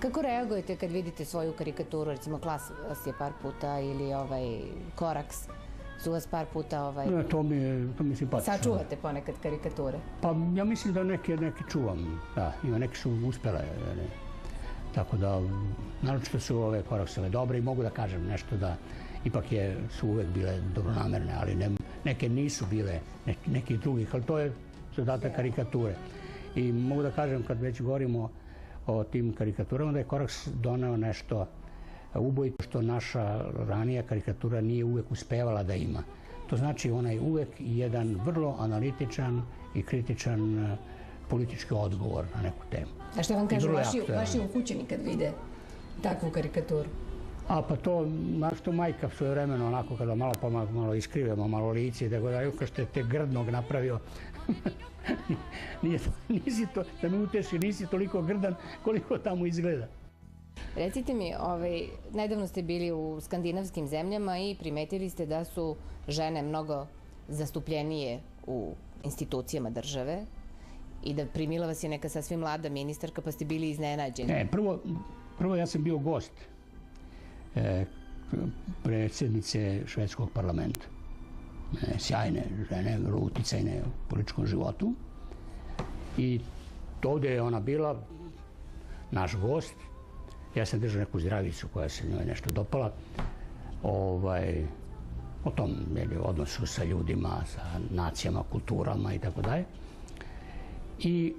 Kako reagujete kad vidite svoju karikaturu, recimo Klas vas je par puta ili Koraks su vas par puta To mi je simpatično. sačuvate ponekad karikature? Pa ja mislim da neke čuvam, da, ima neke su uspele. Tako da, naročito su ove Koraksove dobre i mogu da kažem nešto da ipak su uvek bile dobronamerne, ali neke nisu bile, nekih drugih, ali to je zadatak karikature. I mogu da kažem, kad već govorimo o tim karikaturama, da je Koraks doneo nešto ubojito što naša ranija karikatura nije uvek uspevala da ima. To znači ona je uvek jedan vrlo analitičan i kritičan politički odgovor na neku temu. A šta vam kažu vaši ukućeni kad vide takvu karikaturu? Pa to, što majka svoje vremeno, onako kada malo iskrivemo, malo lice, da ga što te grdnog napravio, da me uteši, nisi toliko grdan koliko tamo izgleda. Recite mi, nedavno ste bili u skandinavskim zemljama i primetili ste da su žene mnogo zastupljenije u institucijama države i da primila vas je neka sasvim mlada ministarka, pa ste bili iznenađeni. Prvo ja sam bio gost predsjednice švedskog parlamenta. Sjajne žene, vrlo uticajne u političkom životu. I ovdje je ona bila, naš gost. Ja sam držao neku zdravicu koja se njoj nešto dopala. O tom odnosu sa ljudima, sa nacijama, kulturama i tako dalje. I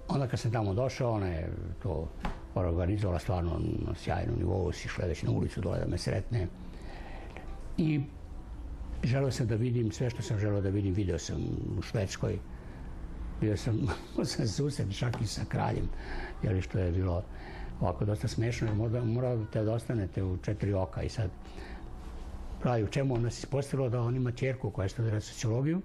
onda kad sam tamo došao, ona je to organizovala stvarno na sjajnom nivou, si šla već na ulicu dole da me sretne. I želeo sam da vidim sve što sam želeo da vidim. Video sam u Švedskoj, bio sam susret čak i sa kraljem, što je bilo ovako dosta smešno, jer morate da ostanete u 4 oka i sad pravi u čemu nas ispostavilo da on ima ćerku koja je studira sociologiju,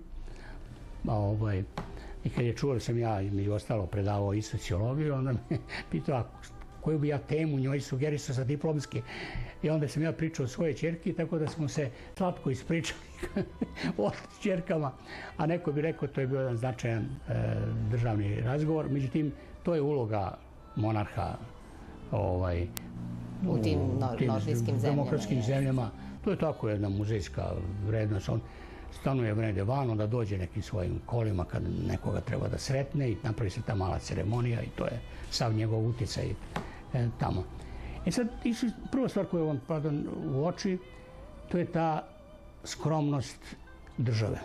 i kad je čuo da sam ja među ostalo predavao i sociologiju, onda me pitao koju bi ja temu njoj sugerisao za diplomski, i onda sam ja pričao o svojoj ćerki, tako da smo se slatko ispričali o ćerkama, a neko bi rekao to je bio jedan značajan državni razgovor. Međutim, to je uloga monarha u tim nordijskim demokratskim zemljama. To je tako jedna muzejska vrednost. On stanuje vrede van, onda dođe nekim svojim kolima kad nekoga treba da sretne i napravi se ta mala ceremonija i to je sav njegov uticaj tamo. I sad, prva stvar koja vam pada u oči, to je ta skromnost države.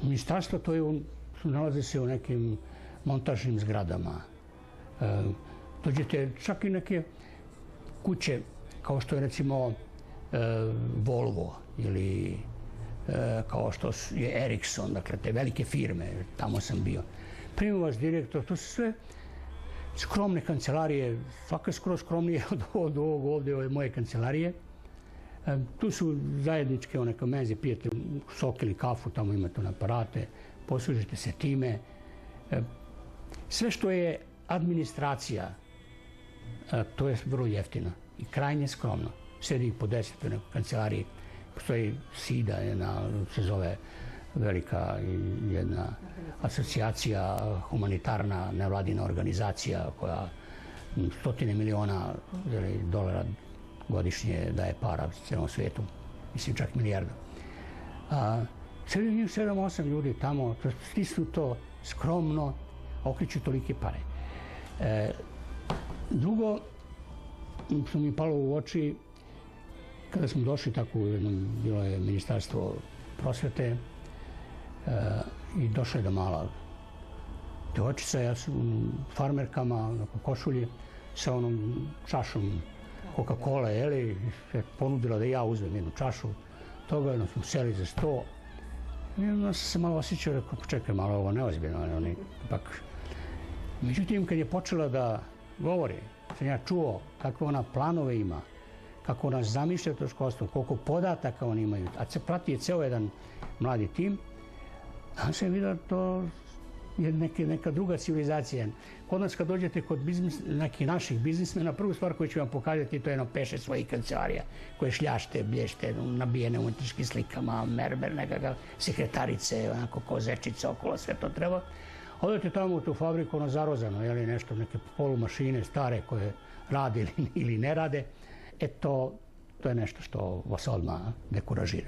Ministarstvo nalaze se u nekim montažnim zgradama. Dođete čak i neke kuće, kao što je recimo Volvo ili kao što je Ericsson, dakle te velike firme, tamo sam bio. Prima vas direktor, to su sve skromne kancelarije, svaka skroz skromnije od ovog ovdje, ove moje kancelarije. Tu su zajedničke one kamenze, pijete sok ili kafu, tamo imate aparate, poslužite se time. Sve što je administracija, to je vrlo jeftino i krajnje skromno. Sedi ih po 10 u nekoj kancelariji. Postoji SIDA, se zove velika jedna asocijacija, humanitarna nevladina organizacija koja $100 miliona godišnje daje para u celom svijetu, mislim čak milijarda. Sedi njih 7-8 ljudi tamo, stisnu to skromno, okreću tolike pare. Drugo, što mi je palo u oči, kada smo došli tako u jednom, bilo je ministarstvo prosvete i došla je da mala devojčica, ja sam u farmerkama, na košulji, sa onom čašom Coca-Cola, ponudila da ja uzmem jednu čašu toga, onda smo seli za sto. I onda sam se malo osjećao, rekao, čekaj malo, ovo neozbiljno. Međutim, kad je počela da govori, sam ja čuo kakve ona planove ima, kako ona zamišlja to školstvo, koliko podataka oni imaju, a se prati ceo jedan mladi tim, a sam vidio to je neka druga civilizacija. Kod nas kad dođete kod nekih naših biznismena, prvu stvar koju ću vam pokazati, to je 5-6 svojih kancelarija, koje šljašte, blješte, nabijene umetničkim slikama, mermer, nekakav sekretarice, onako ko zečica okolo, sve to treba. Odete tamo u tu fabriku, ono zarozano, nešto, neke polumašine stare koje rade ili ne rade, to je nešto što vas odmah dekuražira.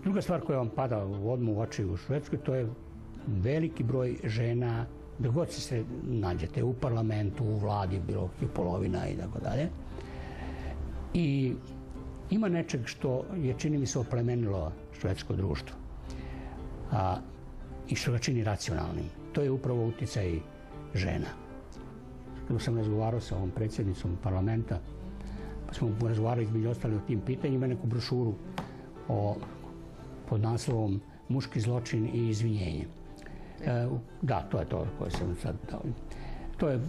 Druga stvar koja vam pada odmah u oči u Švedskoj, to je veliki broj žena, gdje god se nađete, u parlamentu, u vladi, bilo je polovina i tako dalje. I ima nečeg što je, čini mi se, oplemenilo švedsko društvo i što ga čini racionalnim. To je upravo uticaj žena. Kada sam razgovarao sa ovom predsjednicom parlamenta, pa smo razgovarali između ostali o tim pitanjima, neku brošuru pod naslovom Muški zločin i izvinjenje. Da, to je to koje sam sad dao. To je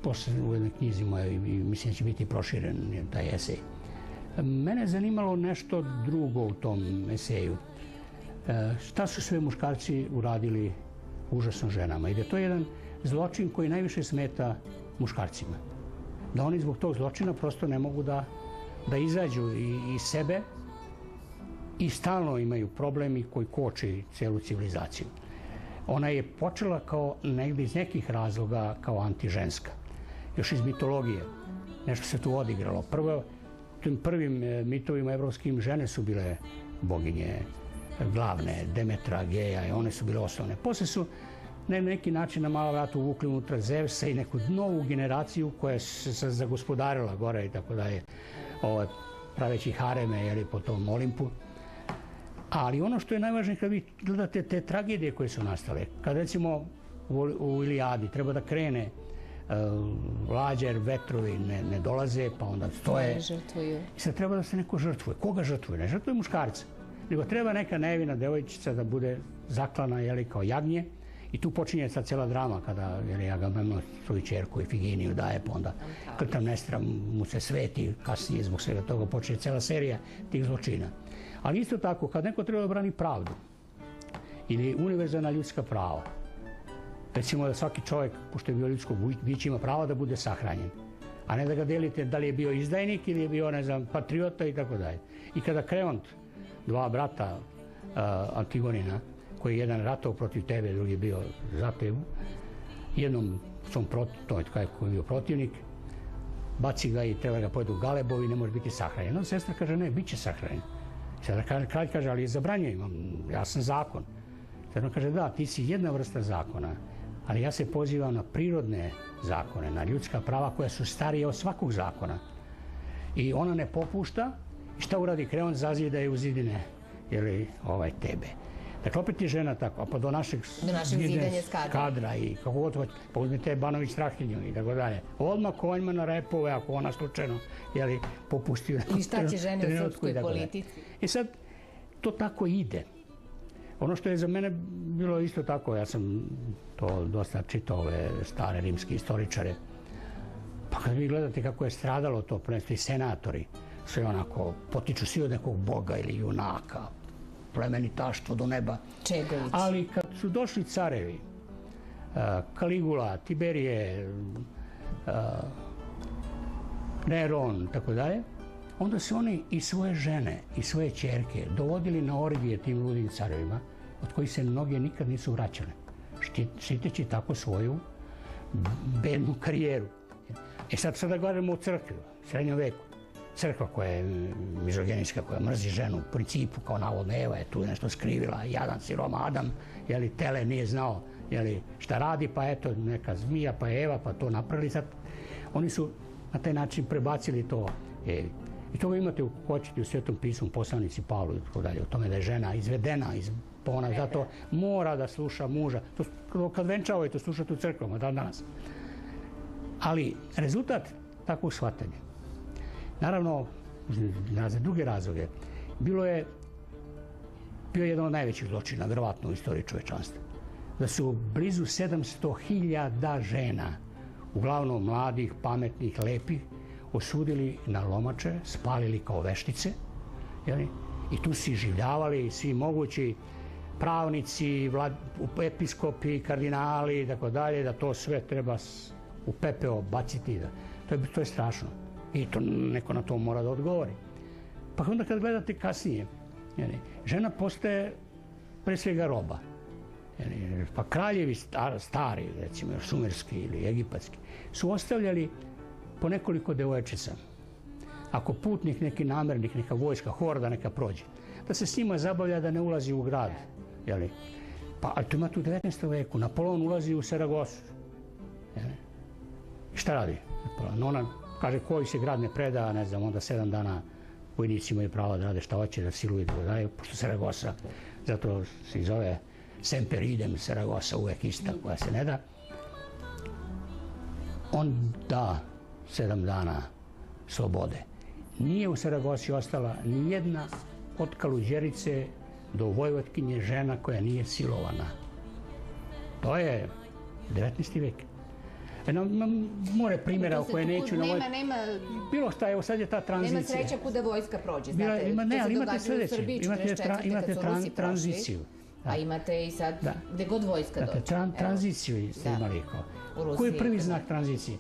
posle u jednoj knjizi moje i mislim da će biti proširen taj esej. Mene je zanimalo nešto drugo u tom eseju. Šta su sve muškarci uradili užasno ženama i da to je jedan zločin koji najviše smeta muškarcima. Da oni zbog tog zločina prosto ne mogu da izađu iz sebe i stalno imaju problemi koji koči celu civilizaciju. Ona je počela kao negdje iz nekih razloga kao antiženska. Još iz mitologije. Nešto se tu odigralo. Tim prvim mitovima evropskim žene su bile boginje glavne, Demetra, Geja, one su bile osnovne. Posle su na neki način na malo vrata uvukli unutra Zevsa i neku novu generaciju koja se zagospodarila gore i tako dalje, praveći hareme po tom Olimpu. Ali ono što je najvažnije kad vi gledate te tragedije koje su nastale, kad recimo u Ilijadi treba da krene lađa jer vetrovi ne dolaze, pa onda stoje. I sad treba da se neko žrtvuje. Koga žrtvuje? Ne žrtvuje muškarca, nego treba neka nevina devojčica da bude zaklana kao jagnje i tu počinje sad cijela drama kada Agamemnon svoju ćerku Ifiginiju daje, pa onda Klitemnestra mu se sveti, kasnije zbog svega toga počinje cijela serija tih zločina. Ali isto tako, kad neko treba da brani pravdu ili univerzalna ljudska prava, recimo da svaki čovjek, pošto je bio ljudsko biće, ima prava da bude sahranjen, a ne da ga delite da li je bio izdajnik ili je bio, ne znam, patriota i tako dalje. I kada Kreont, dva brata Antigonina, koji je jedan ratao protiv tebe, drugi je bio za tebu, jednom svom koji je bio protivnik, baci ga i treba ga pojedu galebovi i ne može biti sahranjen. Onda sestra kaže, ne, bit će sahranjen. Sada kralj kaže, ali je zabranjeno, imam jasan zakon. Sada kaže, da, ti si jedna vrsta zakona, ali ja se pozivam na prirodne zakone, na ljudska prava koja su starije od svakog zakona. I ona ne popušta i šta uradi Kreont? Zazida je u zidine, tebe. Dakle, opet je žena tako, a pa do našeg zidanja kadra i kako god hoće, pa uzmite Banović Strahinju i tako dalje. Odmah konjma na repove ako ona slučajno popusti u trenutku. I šta će žene u srpskoj politici? I sad, to tako ide. Ono što je za mene bilo isto tako, ja sam to dosta čitao ove stare rimske istoričare, pa kad vi gledate kako je stradalo to, prvenstveno i senatori, sve onako potiču svi od nekog boga ili junaka, plemenitaštvo do neba. Čegović. Ali kad su došli carevi, Kaligula, Tiberije, Neron, tako dalje, onda su oni i svoje žene i svoje ćerke dovodili na orgije tim ludim carevima, od kojih se mnoge nikad nisu vraćale, štiteći tako svoju bednu karijeru. Sad da gledamo u crkvi, u srednjem veku. Crkva koja je mizogenijska, koja mrzi ženu u principu, kao navodno Eva je tu nešto skrivila, jadan siroma Adam, tele nije znao šta radi, pa eto neka zmija, pa Eva, pa to napravili sad. Oni su na taj način prebacili to Evi. I to imate u Svetom pismu, poslanici Pavlu i tako dalje, o tome da je žena izvedena iz pona, zato mora da sluša muža. To kad venčavaju, to slušate u crkvama, danas. Ali rezultat takvog shvatanja, naravno, za druge razloge, bio je jedan od najvećih zločina, verovatno u istoriji čovečanstva. Da su blizu 700.000 žena, uglavnom mladih, pametnih, lepih, osudili na lomače, spalili kao veštice, i tu si življavali svi mogući pravnici, episkopi, kardinali i tako dalje, da to sve treba u pepeo baciti. To je strašno. I to neko na to mora da odgovori. Pa onda kad gledate kasnije, Žena postaje pre svega roba. Pa kraljevi stari, recimo šumerski ili egipatski, su ostavljali po nekoliko devojčica. Ako putnik, neki namernik, neka vojska, horda neka prođe, da se s njima zabavlja, da ne ulazi u grad. Pa, ali to ima tu u 19. veku. Napoleon ulazi u Saragosu. Šta radi? Ona kaže, koji se grad ne preda, ne znam, onda 7 dana vojnici imaju pravo da rade šta hoće, da siluju, da daje, pošto Saragosa, zato se zove Semper idem, Saragosa uvek ista, koja se ne da. On da 7 dana slobode. Nije u Saragosi ostala ni jedna od Kaluđerice do Vojvodkinje žena koja nije silovana. To je 19. vek. More primjera o koje neću navoditi. Bilo šta, evo sad je ta tranzicija. Nema sreća kuda vojska prođe, znate. Ne, ali imate sledeće. Imate tranziciju. A imate i sad gde god vojska dođe. Tranziciju ste imali. Koji je prvi znak tranzicije?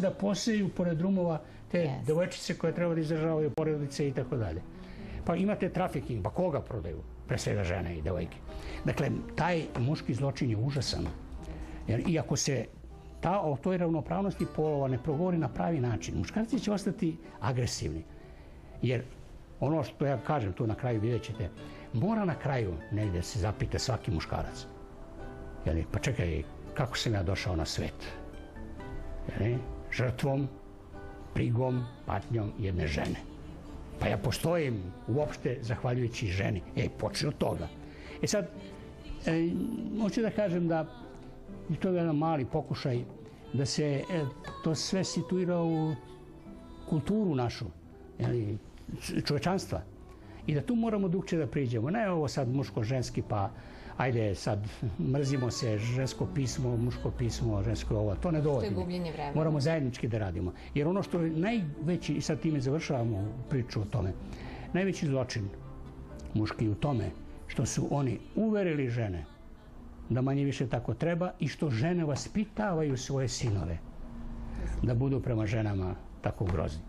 Da poseju pored drumova te devojčice koje treba da izdržavaju porodice i tako dalje. Pa imate trafiking, pa koga prodaju? Pre svega žene i devojke. Dakle, taj muški zločin je užasan. I ako se o toj ravnopravnosti polova ne progovori na pravi način, muškarci će ostati agresivni. Jer ono što ja kažem tu na kraju, vidjet ćete, mora na kraju negdje se zapita svaki muškarac. Pa čekaj, kako sam ja došao na svet? Žrtvom, brigom, patnjom jedne žene. Pa ja postojim uopšte zahvaljujući ženi. Počne od toga. Sad, hoću da kažem da i to je jedan mali pokušaj da se to sve situira u kulturu našu, čovečanstva. I da tu moramo drugčije da priđemo. Ne ovo sad muško-ženski, pa ajde sad mrzimo se, žensko pismo, muško pismo, žensko ovo, to ne dovoljno. To je gubljenje vremena. Moramo zajednički da radimo. Jer ono što je najveći, i sad time završavamo priču o tome, najveći zločin muški u tome što su oni uverili žene da manje više tako treba i što žene vaspitavaju svoje sinove da budu prema ženama tako grozni.